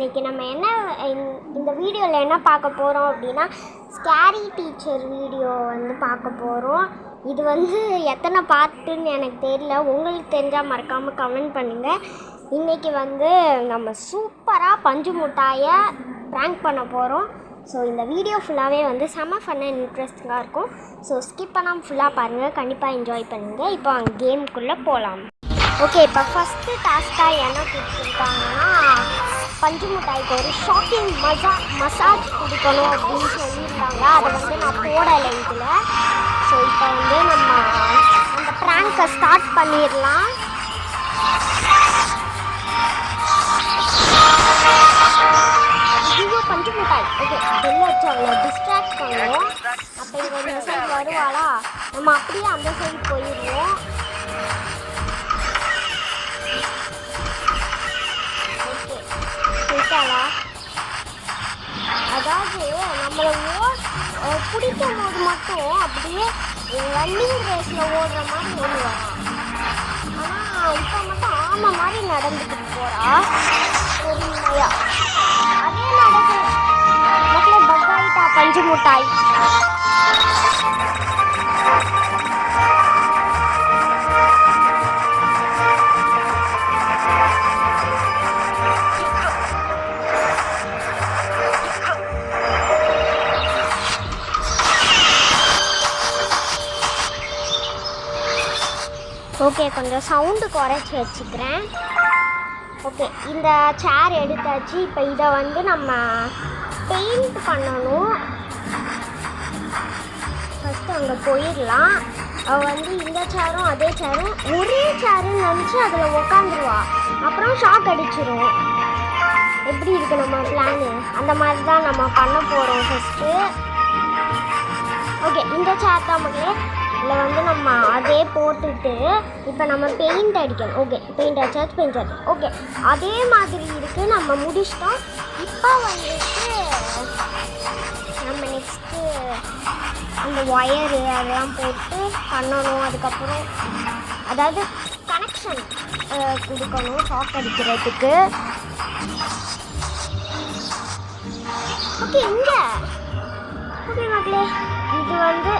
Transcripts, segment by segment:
இன்றைக்கி நம்ம என்ன இந்த வீடியோவில் என்ன பார்க்க போகிறோம் அப்படின்னா ஸ்கேரி டீச்சர் வீடியோ வந்து பார்க்க போகிறோம். இது வந்து எத்தனை பார்ட்டுன்னு எனக்கு தெரியல, உங்களுக்கு தெரிஞ்சால் மறக்காமல் கமெண்ட் பண்ணுங்கள். இன்றைக்கி வந்து நம்ம சூப்பராக பஞ்சு முட்டாயை ப்ராங்க் பண்ண போகிறோம். ஸோ இந்த வீடியோ ஃபுல்லாகவே வந்து செம்ம ஃபன் அண்ட் இன்ட்ரெஸ்டிங்காக இருக்கும். ஸோ ஸ்கிப் பண்ணாமல் ஃபுல்லாக பாருங்கள், கண்டிப்பாக என்ஜாய் பண்ணுங்கள். இப்போ அங்கே கேமுக்குள்ளே போகலாம். ஓகே, இப்போ ஃபஸ்ட்டு டாஸ்க்காக என்ன கொடுத்துருக்காங்கன்னா பஞ்சு முட்டாய்க்கு ஒரு ஷாக்கிங் மசாஜ் கொடுக்கணும் அப்படின்னு சொல்லியிருக்காங்க. அதை வந்து நான் போடலை இதில். ஸோ இப்போ வந்து நம்ம அந்த ப்ராங்கை ஸ்டார்ட் பண்ணிடலாம். இதுவும் பஞ்சு முட்டாய். ஓகே, வெளில வச்சு அவளை டிஸ்ட்ராக்ட் பண்ணுவோம். அப்போ இங்கே ஒரு மெசேஜ் வருவாளா, நம்ம அப்படியே அந்த சைடு போயிடுவோம். அதாவது நம்மளை பிடிக்கும் போது மட்டும் அப்படியே ரன்னிங் ரேஸில் ஓடுற மாதிரி ஓடுவாங்க. ஆனால் இப்போ மட்டும் ஆமை மாதிரி நடந்துக்கிட்டு போகிறா பொறுமையா. அதே நடக்குது மக்களே, பக் ஆகிட்டா பஞ்சு முட்டாய். ஓகே, கொஞ்சம் சவுண்டு குறைச்சி வச்சுக்கிறேன். ஓகே, இந்த சேர் எடுத்தாச்சு. இப்போ இதை வந்து நம்ம பெயிண்ட் பண்ணணும். ஃபஸ்ட்டு அங்கே போயிடலாம். அவள் வந்து இந்த சேரும் அதே சேரும் ஒரே சேருன்னு நினச்சி அதில் உக்காந்துருவா. அப்புறம் ஷாக் அடிச்சிடும். எப்படி இருக்குது நம்ம பிளானு? அந்த மாதிரி தான் நம்ம பண்ண போகிறோம் ஃபஸ்ட்டு. ஓகே, இந்த சேர் தான் மக்களே. இதில் வந்து நம்ம அதே போட்டுட்டு இப்போ நம்ம பெயிண்ட் அடிக்கணும். ஓகே, பெயிண்ட் அடிச்சாச்சு, பெயிண்ட் அடிச்சு. ஓகே, அதே மாதிரி இருக்குது, நம்ம முடிச்சிட்டோம். இப்போ வந்துட்டு நம்ம நெக்ஸ்ட்டு அந்த ஒயரு அதெல்லாம் போட்டு பண்ணணும். அதுக்கப்புறம் அதாவது கனெக்ஷன் கொடுக்கணும் ஷாக் அடிக்கிறதுக்கு. ஓகே, இங்கே ஓகே மக்களே, இது வந்து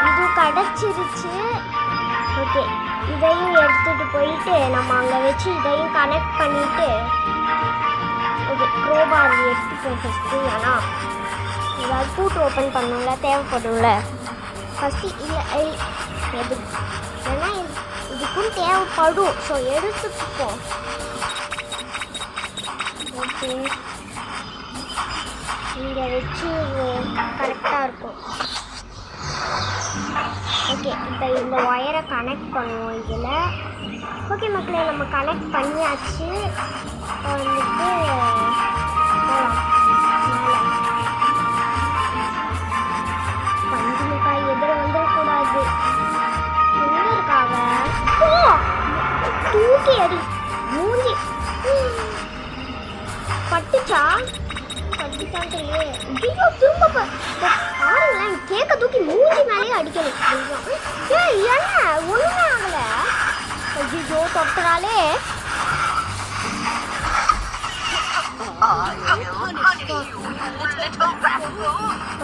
இது கிடச்சிருச்சு. ஓகே, இதையும் எடுத்துகிட்டு போயிட்டு நம்ம அங்கே வச்சு இதையும் கனெக்ட் பண்ணிவிட்டு ஓகே க்ரோபார் எடுத்துப்போம் ஃபஸ்ட்டு. ஏன்னா ஏதாவது பூட்டு ஓப்பன் பண்ணணும்ல, தேவைப்படும்ல ஃபஸ்ட்டு. இல்லை எது ஏன்னா இதுக்கும் தேவைப்படும். ஸோ எடுத்துப்போம். ஓகே, இங்கே வச்சு கரெக்டாக இருக்கும். ஓகே, இப்போ இந்த ஒயரை கனெக்ட் பண்ணுவோம் இதில். ஓகே மக்களே, நம்ம கனெக்ட் பண்ணியாச்சு. வந்துட்டு பஞ்சு முட்டாய் எதிர வந்துடக்கூடாது. எங்கே இருக்காங்க? தூக்கி அடி மூஞ்சி பட்டுச்சா பட்டுச்சான் தெரியல. ஐயோ, திரும்ப பாருங்களேன், கேக்க தூக்கி மூஞ்சி மேலேயே அடிக்கணும். என்ன ஒன்றுமே ஆகலை. ஐயோ, தொட்டுறாலே.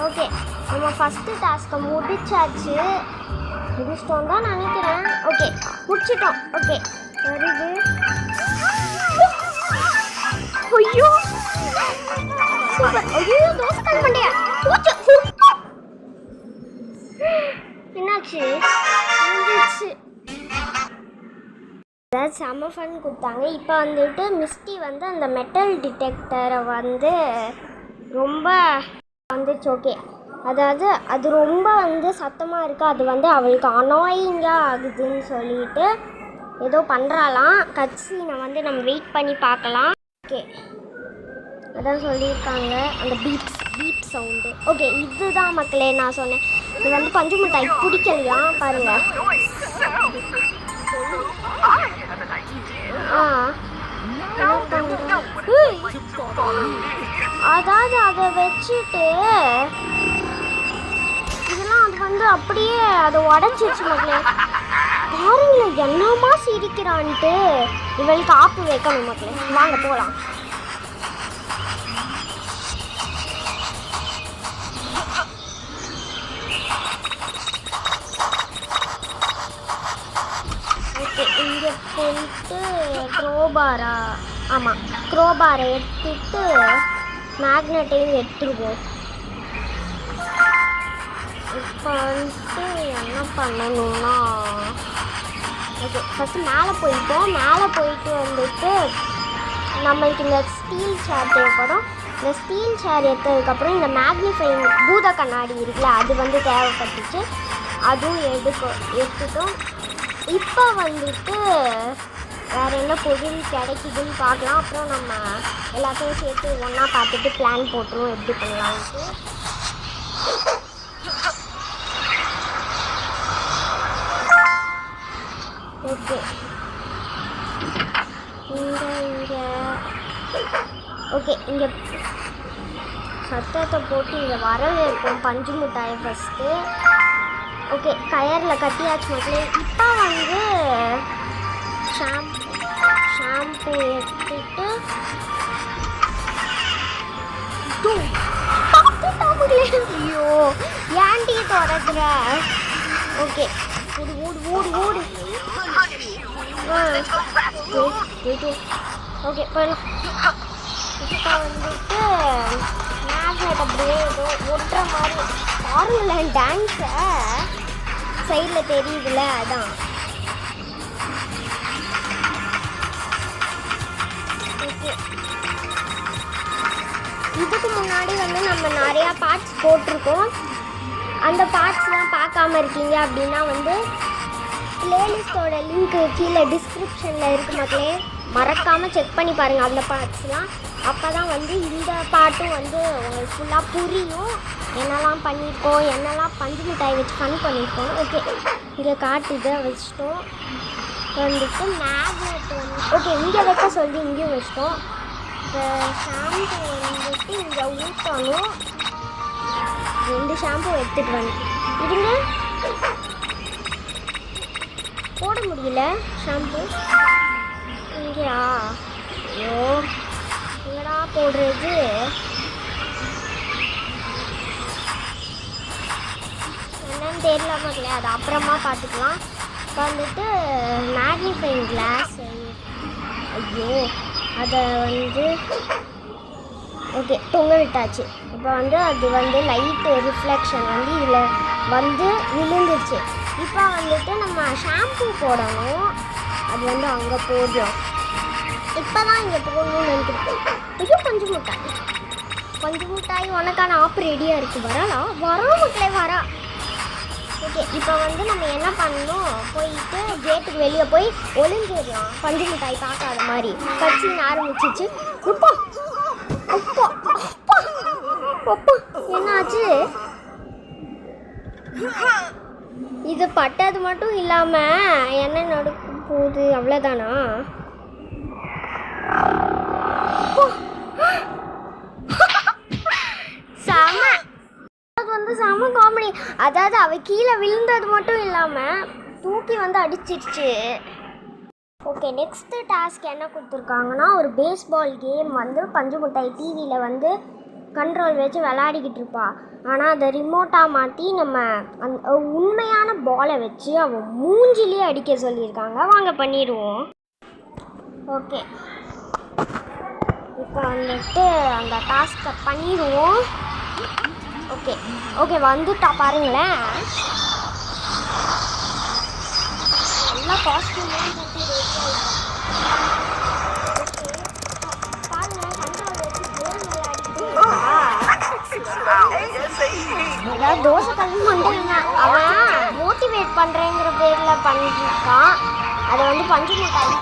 ஓகே, நம்ம ஃபஸ்ட்டு டாஸ்க்கை முடிச்சாச்சு. முடிச்சிட்டோம் தான் நினைக்கிறேன். ஓகே, முடிச்சிட்டோம். ஓகே, வருது. ஐயோ சூப்பர். ஐயோ, தோசை கல் பண்ணியா என்னாச்சு? அதாவது செம்ம ஃபன் கொடுத்தாங்க. இப்போ வந்துட்டு மிஸ்டி வந்து அந்த மெட்டல் டிடெக்டரை வந்து ரொம்ப வந்துச்சு. ஓகே, அதாவது அது ரொம்ப வந்து சத்தமாக இருக்குது. அது வந்து அவளுக்கு அனாயிங்காக ஆகுதுன்னு சொல்லிட்டு ஏதோ பண்ணுறாலாம். கட்சீனை வந்து நம்ம வெயிட் பண்ணி பார்க்கலாம். ஓகே, அதான் சொல்லியிருக்காங்க அந்த பீப் சவுண்டு. ஓகே, இதுதான் மக்களே நான் சொன்னேன். இது வந்து பஞ்சு முட்டாய் பிடிக்கலையா பாருங்கள். அதாவது அதை வச்சுட்டு இதெல்லாம் அது வந்து அப்படியே அதை உடச்சிருச்சு மக்களே. பாருங்களேன் என்னமா சிரிக்கிறான்ட்டு. இவளுக்கு ஆப்பு வைக்கணும் மக்களே. வாங்க போகலாம். வந்துட்டு க்ரோபாரா, ஆமாம் க்ரோபாரை எடுத்துட்டு மேக்னெட்டையும் எடுத்துருவோம். இப்போ வந்துட்டு என்ன பண்ணணும்னா, ஓகே ஃபஸ்ட்டு மேலே போயிட்டோம். மேலே போயிட்டு வந்துட்டு நம்மளுக்கு இந்த ஸ்டீல் சேர் தேவைப்படும். இந்த ஸ்டீல் சேர் எடுத்ததுக்கப்புறம் இந்த மேக்னிஃபைங் பூத கண்ணாடி இருக்குல்ல, அது வந்து தேவைப்பட்டுச்சு. அதுவும் எடுத்துட்டோம். இப்போ வந்துட்டு வேறு என்ன பொருள் கிடைக்குதுன்னு பார்க்கலாம். அப்புறம் நம்ம எல்லாத்தையும் சேர்த்து ஒன்றா பார்த்துட்டு பிளான் போட்டுருவோம் எப்படி பண்ணலான்ட்டு. ஓகே இங்கே ஓகே இங்கே சத்தத்தை போட்டு இங்கே வரவேற்போம் பஞ்சு மிட்டாயை ஃபஸ்ட்டு. ஓகே கயரில் கட்டியாச்சு மக்களே. இப்போ வந்து ஷாம்பு எடுத்துட்டு ஐயோ ஏன்டி திறக்கிற? ஓகே ஓடு ஓடு ஓடு ஓடு. ஓகே போயிடலாம். இப்போ வந்துட்டு மேக்னெட் அப்படியே ஏதோ ஒட்டுற மாதிரி பாருங்களேன் டான்ஸை சைடில் தெரியுதுல்ல, அதான். ஓகே இதுக்கு முன்னாடி வந்து நம்ம நிறையா பார்ட்ஸ் போட்டிருக்கோம். அந்த பார்ட்ஸ்லாம் பார்க்காம இருக்கீங்க அப்படின்னா வந்து பிளேலிஸ்ட்டோட லிங்க்கு கீழே டிஸ்கிரிப்ஷனில் இருக்குது மக்களே, மறக்காமல் செக் பண்ணி பாருங்கள் அந்த பார்ட்ஸ்லாம். அப்போ தான் வந்து இந்த பாட்டும் வந்து உங்களுக்கு ஃபுல்லாக புரியும். என்னெல்லாம் பண்ணியிருக்கோம், என்னெல்லாம் பஞ்சு மிட்டாய் வச்சு ஃபன் பண்ணியிருக்கோம். ஓகே இங்கே காட்டுதை வச்சிட்டோம். வந்துட்டு மேக்னெட் வந்து ஓகே இங்கே வைக்க சொல்லி இங்கேயும் வச்சிட்டோம். இந்த ஷாம்பு வந்துட்டு இங்கே ஊற்றணும். 2 ஷாம்பு எடுத்துகிட்டு வந்து இருங்க, போட முடியல ஷாம்பு இங்கேயா? ஐயோ எங்கடா போடுறது? என்னன்னு தெரியல மக்களே, அது அப்புறமா பார்த்துக்கலாம். இப்போ வந்துட்டு மேக்னிஃபைங் கிளாஸ், ஐயோ அதை வந்து ஓகே தொங்க விட்டாச்சு. இப்போ வந்து அது வந்து லைட்டு ரிஃப்ளெக்ஷன் வந்து இதில் வந்து விழுந்துருச்சு. இப்போ வந்துட்டு நம்ம ஷாம்பு போடணும். அது வந்து அங்கே போடுறோம். இப்போ தான் இங்கே போடணும்னு நினைக்கிறேன். ஐயோ பஞ்சு மிட்டாய் உனக்கான ஆப் ரெடியாக இருக்குது. வரா மக்களே வரா. ஓகே இப்போ வந்து நம்ம என்ன பண்ணணும், போயிட்டு கேட்டுக்கு வெளியே போய் ஒளிஞ்சிடலாம். பஞ்சு மிட்டாய் பார்க்காத மாதிரி கட்சின்னு ஆரம்பிச்சிச்சு. அப்பா அப்பா அப்பா அப்பா என்னாச்சு? இது பட்டது மட்டும் இல்லாமல் என்ன நடக்கும் போகுது, அவ்வளோதானா? செம, அது வந்து செம காமெடி. அதாவது அவ கீழே விழுந்தது மட்டும் இல்லாமல் தூக்கி வந்து அடிச்சிருச்சு. ஓகே நெக்ஸ்ட்டு டாஸ்க் என்ன கொடுத்துருக்காங்கன்னா, ஒரு பேஸ்பால் கேம் வந்து பஞ்சு மிட்டாய் டிவியில் வந்து கண்ட்ரோல் வச்சு விளையாடிக்கிட்டு இருப்பா. ஆனால் அதை ரிமோட்டாக மாற்றி நம்ம அந்த உண்மையான பாலை வச்சு அவன் மூஞ்சிலே அடிக்க சொல்லியிருக்காங்க. வாங்க பண்ணிடுவோம். ஓகே இப்போ வந்துட்டு அந்த டாஸ்க்கை பண்ணிடுவோம். ஓகே ஓகே வந்துட்டா பாருங்களேன். நல்லா காஸ்ட்யூம்லாம் கட்டி ஏதாவது தோசை கல்வி பண்ணுறாங்க. அவன் மோட்டிவேட் பண்ணுறேங்கிற பேரில் பண்ணிருக்கான். அதை வந்து பஞ்சு மிட்டாய்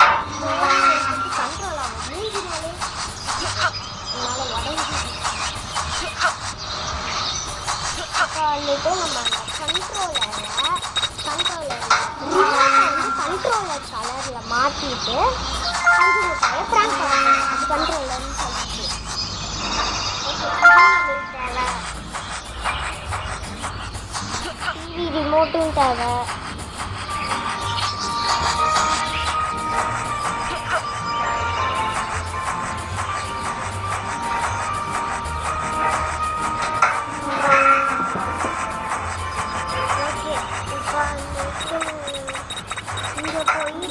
கண்ட்ரோல் ஆகும். மூஞ்சினாலே என்னால் உடஞ்சி. இப்போ வந்துட்டு நம்ம அந்த கண்ட்ரோலர் கலரில் மாற்றிட்டு பஞ்சு மிட்டாயை ப்ராங்க் பண்ணணும். அது கண்ட்ரோலர்னு சொல்லிட்டு தேவை. டிவி ரிமோட்டும் தேவை. ஓகே இப்போ வந்துட்டு இங்கே போயிட்டு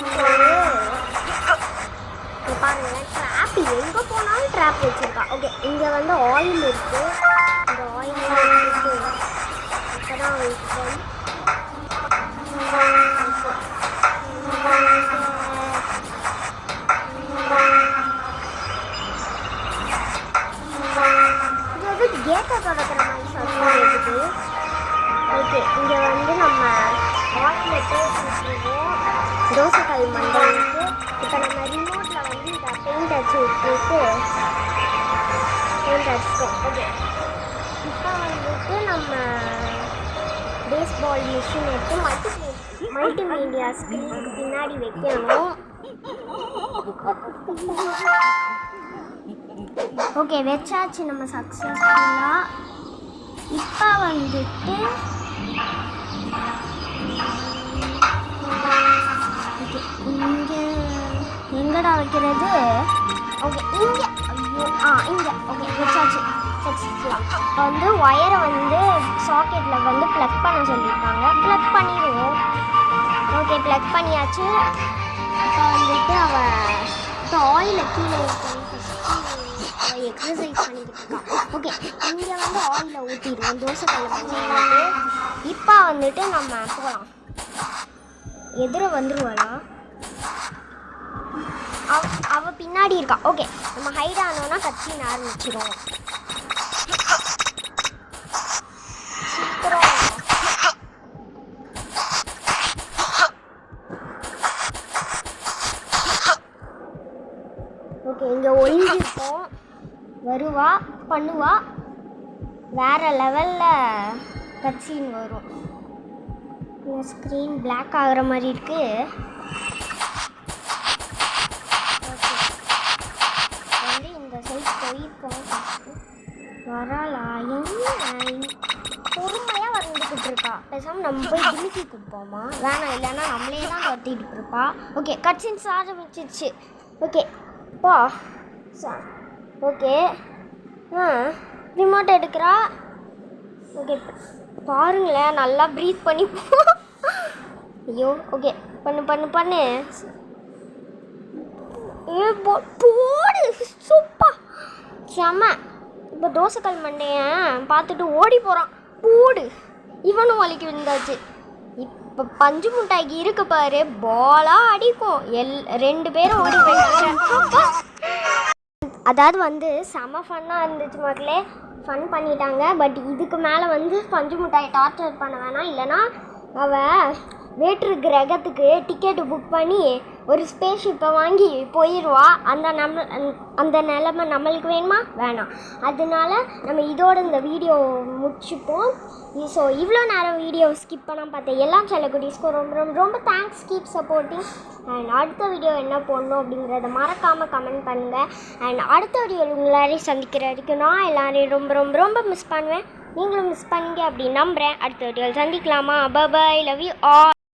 ட்ராப் வச்சுருக்கா. ஓகே, இங்கே வந்து ஆயில் இருக்குது. இந்த ஆயில் வச்சுட்டு இப்போ தான் வைக்கிறேன். இது வந்து கேட்டை தொடக்கிற மாதிரி சத்தம் இருக்குது. ஓகே, இங்கே வந்து நம்ம ஆயிலில் தேய்ச்சிருக்கோம் தோசைக்கல் மண்டைக்கு. இப்போ நம்ம ரிமோட்டில் வந்து இதை பெயிண்ட் அடிச்சு விட்டுட்டு பெயிண்ட் அடிச்சிட்டோம். ஓகே, இப்போ வந்துட்டு நம்ம பேஸ்பால் மிஷின் எடுத்து மல்டிமீடியா ஸ்க்ரீனுக்கு பின்னாடி வைக்கணும். ஓகே, வச்சாச்சு நம்ம சக்ஸஸ்ஃபுல்லாக. இப்போ வந்துட்டு இங்கே எங்கடா வைக்கிறது? ஓகே, இங்கே இங்கே. ஓகே, வச்சாச்சு சக்ஸஸ்ஃபுல்லாக. இப்போ வந்து ஒயரை வந்து சாக்கெட்டில் வந்து ப்ளக் பண்ண சொல்லியிருக்காங்க. ப்ளக் பண்ணிடுவோம். ஓகே, ப்ளக் பண்ணியாச்சு. இப்போ வந்துட்டு இப்போ ஆயிலை கீழே எக்ஸசைஸ் பண்ணிக்கிட்டு இருக்கான். ஓகே, இங்கே வந்து ஆயிலை ஊற்றிடுவோம் தோசைக்கல்ல பண்ணிட்டு. இப்போ வந்துட்டு நம்ம போகலாம். எதிர வந்துடுவாளா? அவள் பின்னாடி இருக்கா. ஓகே, நம்ம ஹைட் ஆனோன்னா கட்சின்னு ஆரம்பிச்சிடும். சீக்கிரம். ஓகே, இங்கே ஒழிஞ்சிருக்கோம். வருவா, பண்ணுவா, வேறு லெவலில் கட்சின்னு வரும். இந்த ஸ்க்ரீன் பிளாக் ஆகிற மாதிரி இருக்குது. ஓகே, வந்து இந்த சைட் போயிருக்கோம். வராளா? என்ன பொறுமையாக வந்துக்கிட்டு இருக்கா. பேசாமல் நம்ம போய் டிமிக்கி கொடுப்போமா? வேணாம், இல்லைன்னா நம்மளே தான் கத்திட்டு இருப்பா. ஓகே, கட்சின்ஸ் ஆரம்பிச்சிருச்சு. ஓகே, பா சார். ஓகே, ரிமோட் எடுக்கிறா. ஓகே, பாருங்களேன், நல்லா ப்ரீத் பண்ணி. ஐயோ, ஓகே, பண்ணு. போடு, சூப்பர், செம்ம. இப்போ தோசைக்கல் மண்டையன் பார்த்துட்டு ஓடி போகிறான். போடு, இவனும் வலிக்கு விழுந்தாச்சு. இப்போ பஞ்சு முட்டாய்க்கு இருக்கு பாரு, பாலாக அடிக்கும். 2 பேரும் ஓடி போயிட்டாங்க. அதாவது வந்து செம ஃபன்னாக இருந்துச்சு மக்களே. ஃபன் பண்ணிட்டாங்க. பட் இதுக்கு மேலே வந்து பஞ்சு முட்டாயை டார்ச்சர் பண்ண வேணாம். இல்லைனா அவள் வேற்று கிரகத்துக்கு டிக்கெட்டு புக் பண்ணி ஒரு ஸ்பேஸ் ஷிப்பை வாங்கி போயிடுவா. அந்த நிலைமை நம்மளுக்கு வேணுமா? வேணாம். அதனால நம்ம இதோட இந்த வீடியோ முடிச்சுப்போம். ஸோ இவ்வளோ நேரம் வீடியோ ஸ்கிப் பண்ணாமல் பார்த்தேன் எல்லா செல்லக்குட்டீஸ்க்கும் ரொம்ப ரொம்ப ரொம்ப தேங்க்ஸ். Keep supporting. அண்ட் அடுத்த வீடியோ என்ன போடணும் அப்படிங்கிறத மறக்காமல் கமெண்ட் பண்ணுங்கள். அண்ட் அடுத்த வீடியோவில் உங்களாரையும் சந்திக்கிற வரைக்கும் நான் எல்லாரையும் ரொம்ப ரொம்ப ரொம்ப மிஸ் பண்ணுவேன். நீங்களும் மிஸ் பண்ணீங்க அப்படின்னு நம்புகிறேன். அடுத்த வீடியோவில் சந்திக்கலாமா? Bye, love you all.